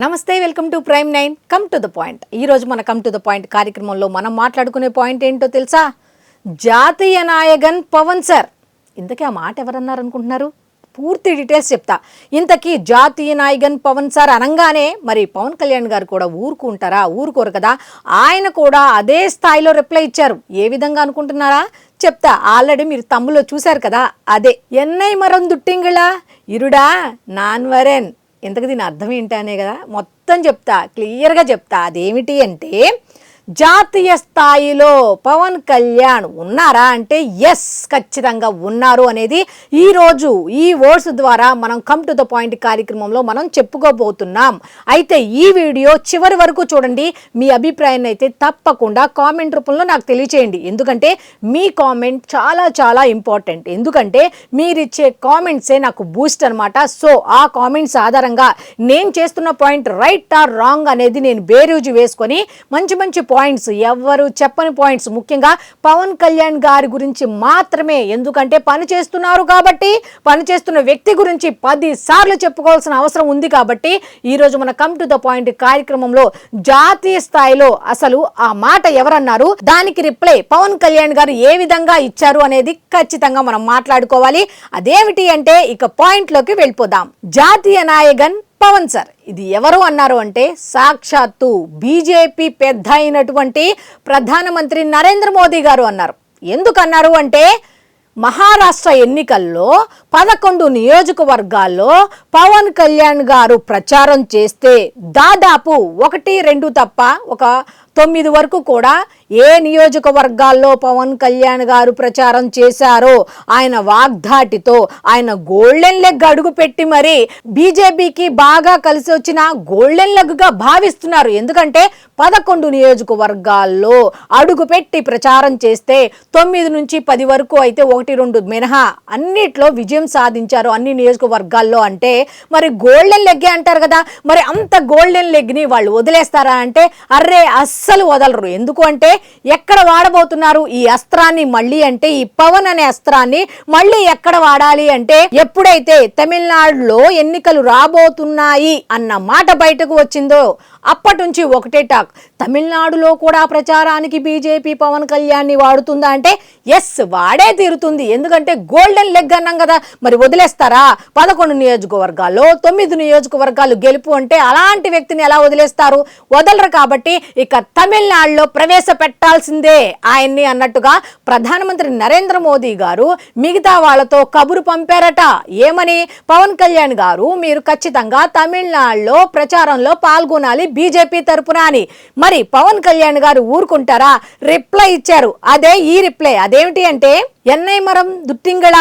నమస్తే, welcome to prime 9. Come to the point. ఈరోజు మన కమ్ టు ద పాయింట్ కార్యక్రమంలో మనం మాట్లాడుకునే పాయింట్ ఏంటో తెలుసా? జాతీయ నాయకన్ పవన్ సార్. ఇంతకీ ఆ మాట ఎవరన్నారు అనుకుంటున్నారు? పూర్తి డీటెయిల్స్ చెప్తా. ఇంతకీ జాతీయ నాయకన్ పవన్ సార్ అనగానే మరి పవన్ కళ్యాణ్ గారు కూడా ఊరుకుంటారా? ఊరుకోరు కదా. ఆయన కూడా అదే స్థాయిలో రిప్లై ఇచ్చారు. ఏ విధంగా అనుకుంటున్నారా? చెప్తా. ఆల్రెడీ మీరు తమ్ములో చూశారు కదా, అదే ఎన్నై మరం దుట్టింగిళ ఇరుడా నాన్ వరెన్. ఇంతకు దీని అర్థం ఏంటనే కదా మొత్తం చెప్తా, క్లియర్గా చెప్తా. అదేమిటి అంటే, జాతీయ స్థాయిలో పవన్ కళ్యాణ్ ఉన్నారా అంటే ఎస్, ఖచ్చితంగా ఉన్నారు అనేది ఈరోజు ఈ వర్డ్స్ ద్వారా మనం కమ్ టు ద పాయింట్ కార్యక్రమంలో మనం చెప్పుకోబోతున్నాం. అయితే ఈ వీడియో చివరి వరకు చూడండి. మీ అభిప్రాయాన్ని అయితే తప్పకుండా కామెంట్ రూపంలో నాకు తెలియచేయండి. ఎందుకంటే మీ కామెంట్ చాలా చాలా ఇంపార్టెంట్. ఎందుకంటే మీరిచ్చే కామెంట్సే నాకు బూస్ట్ అనమాట. సో ఆ కామెంట్స్ ఆధారంగా నేను చేస్తున్న పాయింట్ రైట్ ఆర్ రాంగ్ అనేది నేను బేరీజు వేసుకొని మంచి మంచి పాయింట్స్, ఎవరు చెప్పని పాయింట్స్, ముఖ్యంగా పవన్ కళ్యాణ్ గారి గురించి మాత్రమే. ఎందుకంటే పని చేస్తున్నారు కాబట్టి, పని చేస్తున్న వ్యక్తి గురించి 10 సార్లు చెప్పుకోవాల్సిన అవసరం ఉంది. కాబట్టి ఈరోజు మన కమ్ టు ద పాయింట్ కార్యక్రమంలో జాతీయ స్థాయిలో అసలు ఆ మాట ఎవరన్నారు, దానికి రిప్లై పవన్ కళ్యాణ్ గారు ఏ విధంగా ఇచ్చారు అనేది ఖచ్చితంగా మనం మాట్లాడుకోవాలి. అదేమిటి అంటే ఇక పాయింట్ లోకి వెళ్ళిపోదాం. జాతీయ నాయకన్ పవన్ సార్ ఇది ఎవరు అన్నారు అంటే సాక్షాత్తు బీజేపీ పెద్ద అయినటువంటి ప్రధానమంత్రి నరేంద్ర మోదీ గారు అన్నారు. ఎందుకు అన్నారు అంటే, మహారాష్ట్ర ఎన్నికల్లో 11 నియోజకవర్గాల్లో పవన్ కళ్యాణ్ గారు ప్రచారం చేస్తే దాదాపు 1-2 తప్ప ఒక 9 వరకు కూడా ఏ నియోజకవర్గాల్లో పవన్ కళ్యాణ్ గారు ప్రచారం చేశారో ఆయన వాగ్దాటితో, ఆయన గోల్డెన్ లెగ్ అడుగు పెట్టి మరి బీజేపీకి బాగా కలిసి వచ్చిన గోల్డెన్ లెగ్గా భావిస్తున్నారు. ఎందుకంటే 11 నియోజకవర్గాల్లో అడుగు పెట్టి ప్రచారం చేస్తే 9 నుంచి 10 వరకు అయితే 1-2 మినహా అన్నిట్లో విజయం సాధించారు అన్ని నియోజకవర్గాల్లో. అంటే మరి గోల్డెన్ లెగ్గే అంటారు కదా. మరి అంత గోల్డెన్ లెగ్ని వాళ్ళు వదిలేస్తారా అంటే అర్రే అస్సలు వదలరు. ఎందుకు అంటే ఎక్కడ వాడబోతున్నారు ఈ అస్త్రాన్ని మళ్ళీ అంటే, ఈ పవన్ అనే అస్త్రాన్ని మళ్ళీ ఎక్కడ వాడాలి అంటే, ఎప్పుడైతే తమిళనాడులో ఎన్నికలు రాబోతున్నాయి అన్న మాట బయటకు వచ్చిందో అప్పటి నుంచి ఒకటే టాక్. తమిళనాడులో కూడా ప్రచారానికి బీజేపీ పవన్ కళ్యాణ్ ని వాడుతుందా అంటే ఎస్, వాడే తీరుతుంది. ఎందుకంటే గోల్డెన్ లెగ్ అన్నాం కదా. మరి వదిలేస్తారా? 11 నియోజకవర్గాల్లో 9 నియోజకవర్గాలు గెలుపు అంటే అలాంటి వ్యక్తిని ఎలా వదిలేస్తారు? వదలరు. కాబట్టి ఇక తమిళనాడులో ప్రవేశపెట్టాల్సిందే ఆయన్ని అన్నట్టుగా ప్రధానమంత్రి నరేంద్ర మోదీ గారు మిగతా వాళ్ళతో కబురు పంపారట. ఏమని? పవన్ కళ్యాణ్ గారు మీరు ఖచ్చితంగా తమిళనాడులో ప్రచారంలో పాల్గొనాలి బీజేపీ తరపున అని. మరి పవన్ కళ్యాణ్ గారు ఊరుకుంటారా? రిప్లై ఇచ్చారు. అదే ఈ రిప్లై. అదేమిటి అంటే, ఎన్నై మరం దుట్టింగళ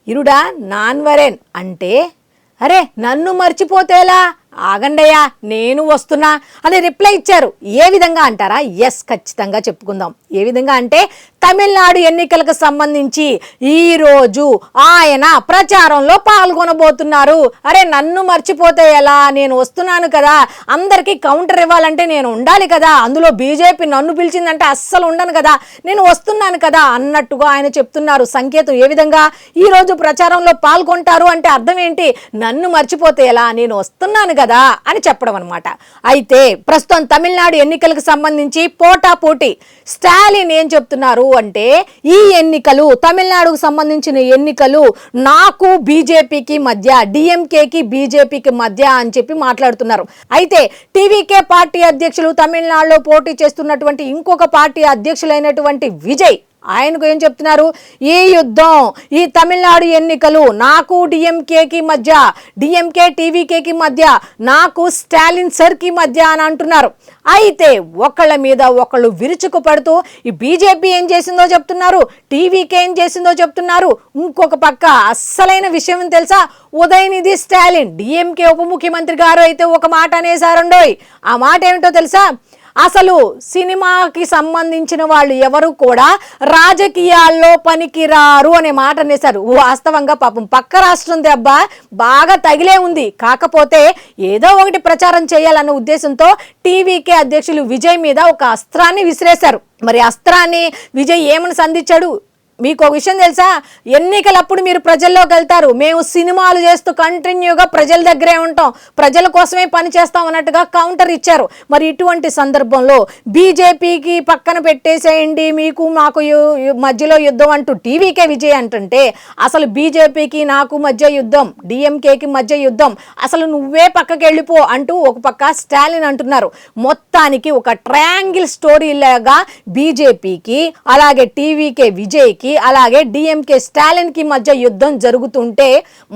ఇరుడా నాన్ వరెన్ అంటే, అరే నన్ను మర్చిపోతేలా, ఆగండయ్యా నేను వస్తున్నా అని రిప్లై ఇచ్చారు. ఏ విధంగా అంటారా? ఎస్, ఖచ్చితంగా చెప్పుకుందాం. ఏ విధంగా అంటే, తమిళనాడు ఎన్నికలకు సంబంధించి ఈరోజు ఆయన ప్రచారంలో పాల్గొనబోతున్నారు. అరే నన్ను మర్చిపోతే ఎలా, నేను వస్తున్నాను కదా, అందరికీ కౌంటర్ ఇవ్వాలంటే నేను ఉండాలి కదా, అందులో బీజేపీ నన్ను పిలిచిందంటే అస్సలు ఉండను కదా, నేను వస్తున్నాను కదా అన్నట్టుగా ఆయన చెప్తున్నారు. సంకేతం ఏ విధంగా? ఈరోజు ప్రచారంలో పాల్గొంటారు అంటే అర్థం ఏంటి? నన్ను మర్చిపోతే ఎలా, నేను వస్తున్నాను కదా అని చెప్పడం అనమాట. అయితే ప్రస్తుతం తమిళనాడు ఎన్నికలకు సంబంధించి పోటాపోటీ స్టాలిన్ ఏం చెప్తున్నారు అంటే, ఈ ఎన్నికలు తమిళనాడుకు సంబంధించిన ఎన్నికలు నాకు బీజేపీకి మధ్య, డిఎంకేకి బీజేపీకి మధ్య అని చెప్పి మాట్లాడుతున్నారు. అయితే టీవీకే పార్టీ అధ్యక్షులు, తమిళనాడులో పోటీ చేస్తున్నటువంటి ఇంకొక పార్టీ అధ్యక్షులైనటువంటి విజయ్, ఆయనకు ఏం చెప్తున్నారు? ఈ యుద్ధం, ఈ తమిళనాడు ఎన్నికలు నాకు డిఎంకేకి మధ్య, డిఎంకే టీవీకేకి మధ్య, నాకు స్టాలిన్ సర్కి మధ్య అని అంటున్నారు. అయితే ఒకళ్ళ మీద ఒకళ్ళు విరుచుకు పడుతూ ఈ బీజేపీ ఏం చేసిందో చెప్తున్నారు, టీవీకే ఏం చేసిందో చెప్తున్నారు. ఇంకొక పక్క అస్సలైన విషయం తెలుసా? ఉదయనిధి స్టాలిన్ డిఎంకే ఉప ముఖ్యమంత్రి గారు అయితే ఒక మాట అనేసారండోయ్. ఆ మాట ఏమిటో తెలుసా? అసలు సినిమాకి సంబంధించిన వాళ్ళు ఎవరు కూడా రాజకీయాల్లో పనికిరారు అనే మాట అనేసారు. వాస్తవంగా పాపం పక్క రాష్ట్రం దెబ్బ బాగా తగిలే ఉంది. కాకపోతే ఏదో ఒకటి ప్రచారం చేయాలన్న ఉద్దేశంతో టీవీకే అధ్యక్షులు విజయ్ మీద ఒక అస్త్రాన్ని విసిరేశారు. మరి అస్త్రాన్ని విజయ్ ఏమని సంధించాడు? మీకు ఒక విషయం తెలుసా, ఎన్నికలప్పుడు మీరు ప్రజల్లోకి వెళ్తారు, మేము సినిమాలు చేస్తూ కంటిన్యూగా ప్రజల దగ్గరే ఉంటాం, ప్రజల కోసమే పని చేస్తాం అన్నట్టుగా కౌంటర్ ఇచ్చారు. మరి ఇటువంటి సందర్భంలో బీజేపీకి పక్కన పెట్టేసేయండి, మీకు మాకు మధ్యలో యుద్ధం అంటూ టీవీకే విజయ్ అంటుంటే, అసలు బీజేపీకి నాకు మధ్య యుద్ధం, డిఎంకేకి మధ్య యుద్ధం, అసలు నువ్వే పక్కకి వెళ్ళిపో అంటూ ఒక పక్క స్టాలిన్ అంటున్నారు. మొత్తానికి ఒక ట్రయాంగిల్ స్టోరీ లాగా బీజేపీకి, అలాగే టీవీకే విజయ్కి, అలాగే డిఎంకే స్టాలిన్ కి మధ్య యుద్ధం జరుగుతుంటే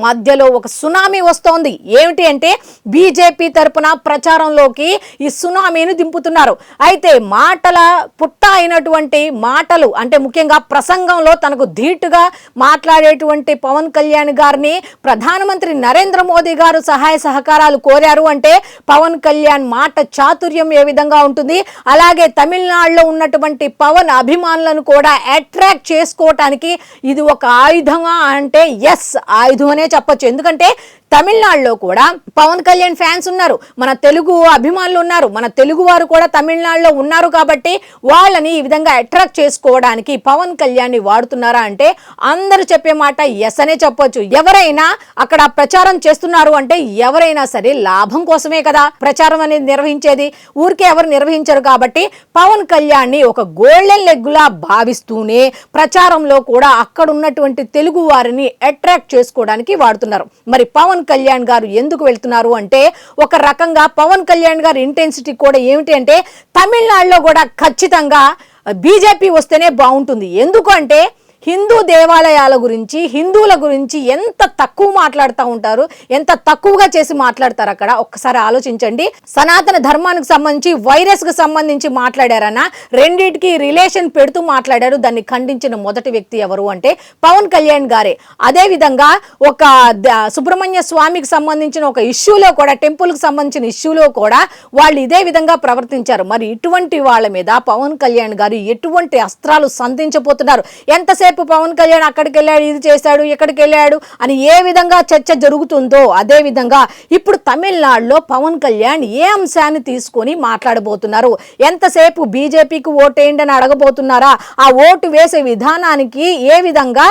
మధ్యలో ఒక సునామీ వస్తోంది. ఏమిటి అంటే బీజేపీ తరపున ప్రచారంలోకి ఈ సునామీని దింపుతున్నారు. అయితే మాటల పుట్ట అయినటువంటి మాటలు అంటే ముఖ్యంగా ప్రసంగంలో తనకు ధీటుగా మాట్లాడేటువంటి పవన్ కళ్యాణ్ గారిని ప్రధానమంత్రి నరేంద్ర మోదీ గారు సహాయ సహకారాలు కోరారు అంటే పవన్ కళ్యాణ్ మాట చాతుర్యం ఏ విధంగా ఉంటుంది, అలాగే తమిళనాడులో ఉన్నటువంటి పవన్ అభిమానులను కూడా అట్రాక్ట్ చేసుకోవటానికి ఇది ఒక ఆయుధమా అంటే ఎస్, ఆయుధం అనే చెప్పొచ్చు. ఎందుకంటే తమిళనాడులో కూడా పవన్ కళ్యాణ్ ఫ్యాన్స్ ఉన్నారు, మన తెలుగు అభిమానులు ఉన్నారు, మన తెలుగు వారు కూడా తమిళనాడులో ఉన్నారు. కాబట్టి వాళ్ళని ఈ విధంగా అట్రాక్ట్ చేసుకోవడానికి పవన్ కళ్యాణ్ ని వాడుతున్నారా అంటే అందరూ చెప్పే మాట ఎస్ అనే చెప్పొచ్చు. ఎవరైనా అక్కడ ప్రచారం చేస్తున్నారు అంటే ఎవరైనా సరే లాభం కోసమే కదా ప్రచారం అనేది నిర్వహించేది, ఊరికే ఎవరు నిర్వహించరు. కాబట్టి పవన్ కళ్యాణ్ ని ఒక గోల్డెన్ లెగ్గులా భావిస్తూనే ప్రచారంలో కూడా అక్కడ ఉన్నటువంటి తెలుగు వారిని అట్రాక్ట్ చేసుకోవడానికి వాడుతున్నారు. మరి పవన్ కళ్యాణ్ గారు ఎందుకు వెళ్తున్నారు అంటే ఒక రకంగా పవన్ కళ్యాణ్ గారి ఇంటెన్సిటీ కూడా ఏమిటి అంటే తమిళనాడులో కూడా ఖచ్చితంగా బీజేపీ వస్తేనే బాగుంటుంది. ఎందుకు అంటే హిందూ దేవాలయాల గురించి, హిందువుల గురించి ఎంత తక్కువ మాట్లాడుతూ ఉంటారు, ఎంత తక్కువగా చేసి మాట్లాడతారు అక్కడ. ఒక్కసారి ఆలోచించండి. సనాతన ధర్మానికి సంబంధించి వైరస్ కు సంబంధించి మాట్లాడారన్న రెండింటికి రిలేషన్ పెడుతూ మాట్లాడారు. దాన్ని ఖండించిన మొదటి వ్యక్తి ఎవరు అంటే పవన్ కళ్యాణ్ గారే. అదే విధంగా ఒక సుబ్రహ్మణ్య స్వామికి సంబంధించిన ఒక ఇష్యూలో కూడా, టెంపుల్ కి సంబంధించిన ఇష్యూలో కూడా వాళ్ళు ఇదే విధంగా ప్రవర్తించారు. మరి ఇటువంటి వాళ్ళ మీద పవన్ కళ్యాణ్ గారు ఎటువంటి అస్త్రాలు సంధించబోతున్నారు, ఎంతసేపు పవన్ కళ్యాణ్ అక్కడికి వెళ్ళాడు, ఇది చేశాడు, ఎక్కడికి వెళ్ళాడు అని ఏ విధంగా చర్చ జరుగుతుందో అదే విధంగా ఇప్పుడు తమిళనాడులో పవన్ కళ్యాణ్ ఏ అంశాన్ని తీసుకొని మాట్లాడబోతున్నారు, ఎంతసేపు బీజేపీకి ఓటేయండి అని అడగబోతున్నారా, ఆ ఓటు వేసే విధానానికి ఏ విధంగా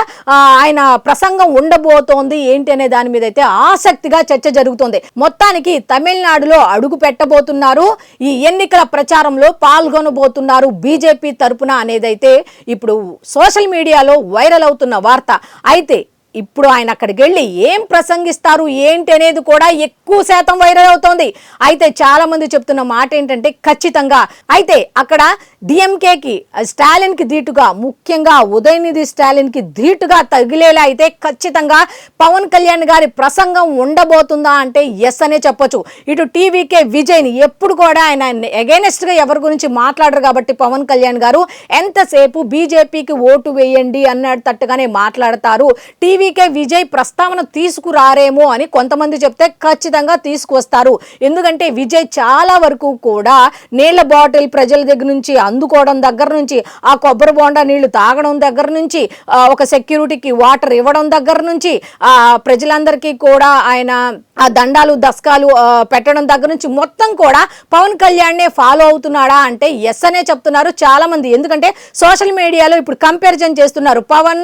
ఆయన ప్రసంగం ఉండబోతోంది ఏంటి అనే దాని మీద అయితే ఆసక్తిగా చర్చ జరుగుతోంది. మొత్తానికి తమిళనాడులో అడుగు పెట్టబోతున్నారు, ఈ ఎన్నికల ప్రచారంలో పాల్గొనబోతున్నారు బీజేపీ తరపున అనేదైతే ఇప్పుడు సోషల్ మీడియాలో వైరల్ అవుతున్న వార్త. అయితే ఇప్పుడు ఆయన అక్కడికి వెళ్ళి ఏం ప్రసంగిస్తారు ఏంటి అనేది కూడా ఎక్కువ శాతం వైరల్ అవుతోంది. అయితే చాలా మంది చెప్తున్న మాట ఏంటంటే ఖచ్చితంగా అయితే అక్కడ డిఎంకేకి స్టాలిన్ కి ధీటుగా, ముఖ్యంగా ఉదయనిధి స్టాలిన్ కి ధీటుగా తగిలేలా అయితే ఖచ్చితంగా పవన్ కళ్యాణ్ గారి ప్రసంగం ఉండబోతుందా అంటే ఎస్ అనే చెప్పొచ్చు. ఇటు టీవీకే విజయ్ని ఎప్పుడు కూడా ఆయన అగైనెస్ట్ గా ఎవరి గురించి మాట్లాడరు కాబట్టి పవన్ కళ్యాణ్ గారు ఎంతసేపు బీజేపీకి ఓటు వేయండి అన్నట్టుగానే మాట్లాడతారు. టీవీకే విజయ్ ప్రస్తావన తీసుకురారేమో అని కొంతమంది చెప్తే ఖచ్చితంగా తీసుకువస్తారు. ఎందుకంటే విజయ్ చాలా వరకు కూడా నీళ్ల బాటిల్ ప్రజల దగ్గర నుంచి అందుకోవడం దగ్గర నుంచి, ఆ కొబ్బరి బోండా నీళ్లు తాగడం దగ్గర నుంచి, ఒక సెక్యూరిటీకి వాటర్ ఇవ్వడం దగ్గర నుంచి, ఆ ప్రజలందరికీ కూడా ఆయన ఆ దండాలు దస్కాలు పెట్టడం దగ్గర నుంచి మొత్తం కూడా పవన్ కళ్యాణ్నే ఫాలో అవుతున్నాడా అంటే ఎస్ అనే చెప్తున్నారు చాలా మంది. ఎందుకంటే సోషల్ మీడియాలో ఇప్పుడు కంపారిజన్ చేస్తున్నారు పవన్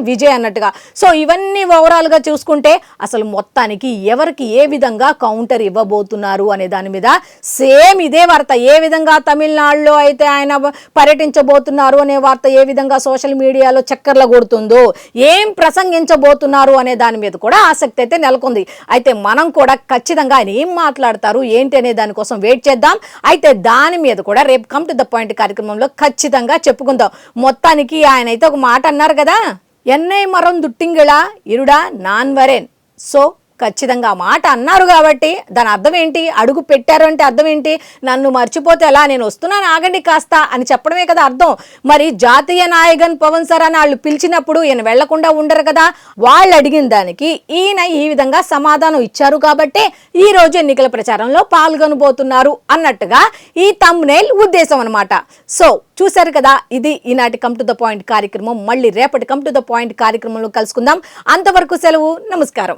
విజయ్ అన్నట్టుగా. సో ఇవన్నీ ఓవరాల్ గా చూసుకుంటే అసలు మొత్తానికి ఎవరికి ఏ విధంగా కౌంటర్ ఇవ్వబోతున్నారు అనే దాని మీద సేమ్ ఇదే వార్త. ఏ విధంగా తమిళనాడులో అయితే ఆయన పర్యటించబోతున్నారు అనే వార్త ఏ విధంగా సోషల్ మీడియాలో చక్కర్ల కొడుతుందో, ఏం ప్రసంగించబోతున్నారు అనే దాని మీద కూడా ఆసక్తి అయితే నెలకొంది. అయితే మనం కూడా ఖచ్చితంగా ఆయన ఏం మాట్లాడతారు ఏంటి అనే దానికోసం వెయిట్ చేద్దాం. అయితే దాని మీద కూడా రేపు కమ్ టు ద పాయింట్ కార్యక్రమంలో ఖచ్చితంగా చెప్పుకుందాం. మొత్తానికి ఆయన అయితే ఒక మాట అన్నారు కదా, ఎన్నై మరం దుట్టింగిళ ఇరుడా నాన్ వరేన్. సో ఖచ్చితంగా మాట అన్నారు కాబట్టి దాని అర్థం ఏంటి, అడుగు పెట్టారు అంటే అర్థం ఏంటి, నన్ను మర్చిపోతే ఎలా, నేను వస్తున్నాను ఆగండి కాస్త అని చెప్పడమే కదా అర్థం. మరి జాతీయ నాయకన్ పవన్ సార్ అని వాళ్ళు పిలిచినప్పుడు ఈయన వెళ్లకుండా ఉండరు కదా, వాళ్ళు అడిగిన దానికి ఈయన ఈ విధంగా సమాధానం ఇచ్చారు కాబట్టి ఈ రోజు ఎన్నికల ప్రచారంలో పాల్గొనబోతున్నారు అన్నట్టుగా ఈ థంబ్నెయిల్ ఉద్దేశం అనమాట. సో చూశారు కదా, ఇది ఈనాటి కమ్ టు ద పాయింట్ కార్యక్రమం. మళ్ళీ రేపటి కమ్ టు ద పాయింట్ కార్యక్రమంలో కలుసుకుందాం. అంతవరకు సెలవు, నమస్కారం.